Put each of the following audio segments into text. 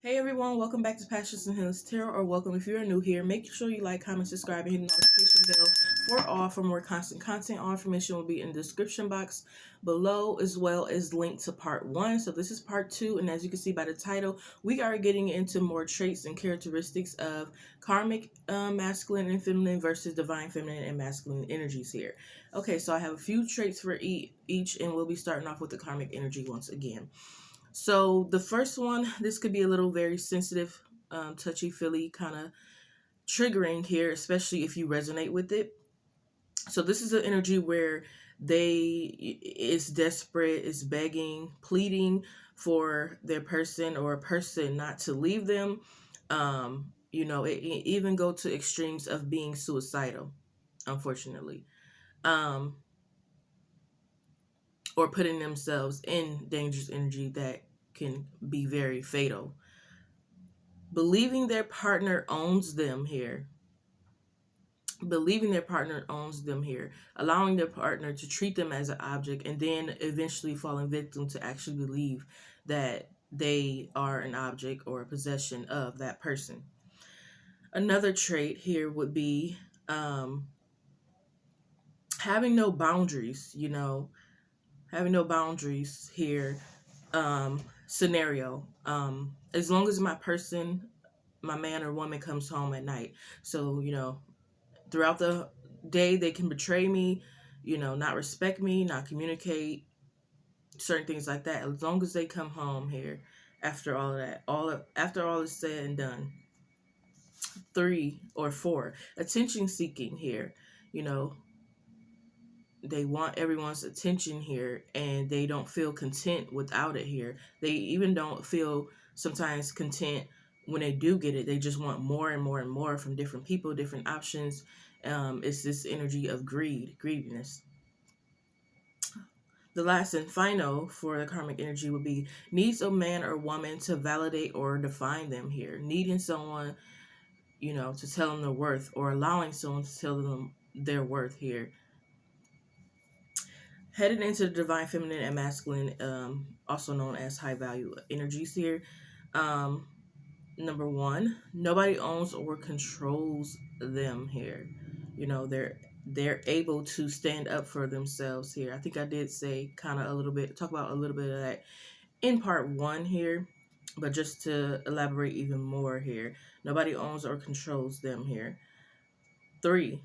Hey everyone, welcome back to Passions and Hills Tarot, or welcome if you're new here. Make sure you like, comment, subscribe, and hit the notification bell for all for more constant content. All information will be in the description box below, as well as linked to part 1. So this is part 2, and as you can see by the title, we are getting into more traits and characteristics of karmic masculine and feminine versus divine feminine and masculine energies here. Okay, so I have a few traits for each, and we'll be starting off with the karmic energy once again. So the first one, this could be a little very sensitive, touchy-feely, kind of triggering here, especially if you resonate with it. So this is an energy where is desperate, is begging, pleading for their person or a person not to leave them. It even go to extremes of being suicidal, unfortunately, or putting themselves in dangerous energy that can be very fatal. Believing their partner owns them here. Believing their partner owns them here. Allowing their partner to treat them as an object, and then eventually falling victim to actually believe that they are an object or a possession of that person. Another trait here would be having no boundaries, having no boundaries here. Scenario. As long as my man or woman comes home at night. So, throughout the day, they can betray me, not respect me, not communicate, certain things like that. As long as they come home here after all of that, after all is said and done. 3 or 4, attention seeking here. You know, they want everyone's attention here, and they don't feel content without it here. They even don't feel sometimes content when they do get it. They just want more and more and more from different people, different options. It's this energy of greediness. The last and final for the karmic energy would be needs a man or woman to validate or define them here. Needing someone, to tell them their worth, or allowing someone to tell them their worth here. Headed into the divine feminine and masculine, also known as high value energies here. Number 1, nobody owns or controls them here. They're able to stand up for themselves here. I think I did say talk about a little bit of that in part 1 here, but just to elaborate even more here, nobody owns or controls them here. 2,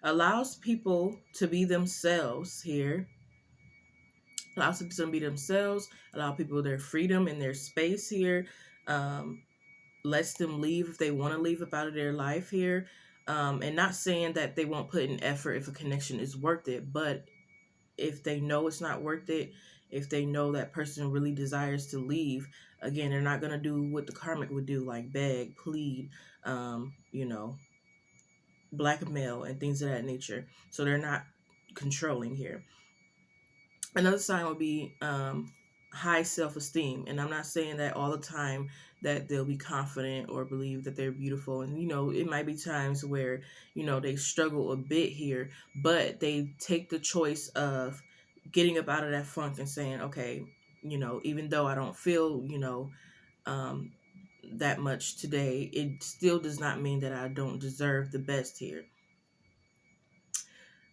allows people to be themselves here. Allows people to be themselves, allow people their freedom and their space here. Lets them leave if they want to leave up out of their life here. And not saying that they won't put in effort if a connection is worth it, but if they know it's not worth it, if they know that person really desires to leave, again, they're not going to do what the karmic would do, like beg, plead, blackmail, and things of that nature. So they're not controlling here. Another sign would be high self-esteem. And I'm not saying that all the time that they'll be confident or believe that they're beautiful. And, it might be times where, they struggle a bit here, but they take the choice of getting up out of that funk and saying, okay, even though I don't feel, that much today, it still does not mean that I don't deserve the best here.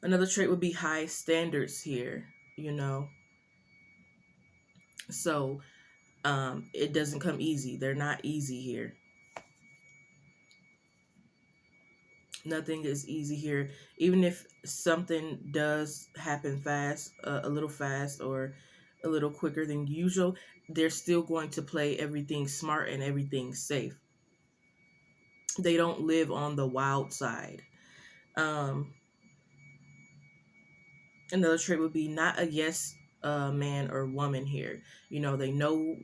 Another trait would be high standards here, So it doesn't come easy. They're not easy here. Nothing is easy here. Even if something does happen fast, a little fast or a little quicker than usual, they're still going to play everything smart and everything safe. They don't live on the wild side. Another trait would be not a yes man or woman here. They know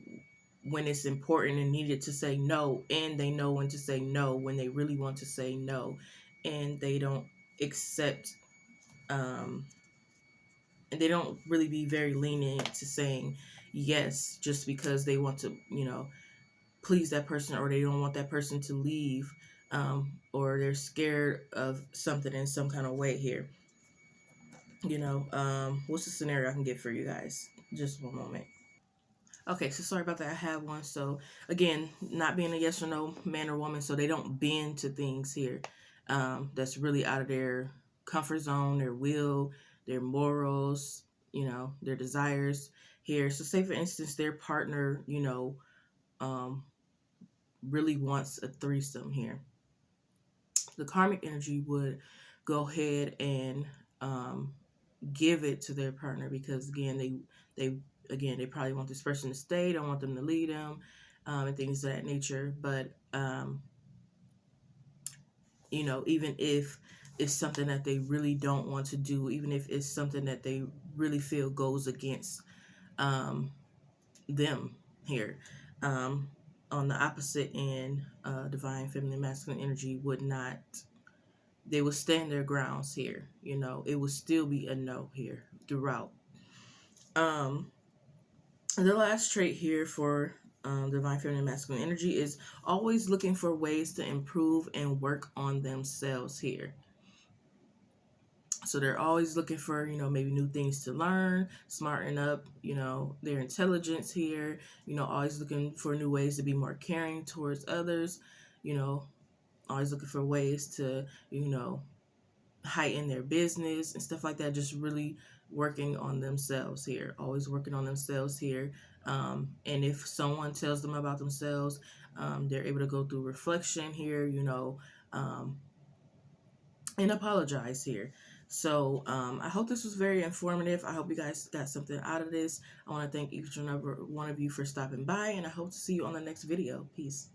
when it's important and needed to say no, and they know when to say no when they really want to say no, and they don't accept and they don't really be very lenient to saying yes just because they want to please that person, or they don't want that person to leave, or they're scared of something in some kind of way here. What's the scenario I can get for you guys? Just one moment. Okay, so sorry about that. I have one. So again, not being a yes or no man or woman, so they don't bend to things here. That's really out of their comfort zone, their will, their morals, their desires here. So say for instance, their partner, um, really wants a threesome here. The karmic energy would go ahead and um, give it to their partner because they probably want this person to stay, don't want them to leave them, and things of that nature. But even if it's something that they really don't want to do, even if it's something that they really feel goes against um, them here. On the opposite end, divine feminine masculine energy would not, they would stand their grounds here. It would still be a no here throughout. The last trait here for divine feminine masculine energy is always looking for ways to improve and work on themselves here. So they're always looking for, maybe new things to learn, smarten up, their intelligence here, always looking for new ways to be more caring towards others, always looking for ways to, heighten their business and stuff like that. Just really working on themselves here, always working on themselves here. And if someone tells them about themselves, they're able to go through reflection here, and apologize here. So I hope this was very informative. I hope you guys got something out of this. I want to thank each and every one of you for stopping by, and I hope to see you on the next video. Peace.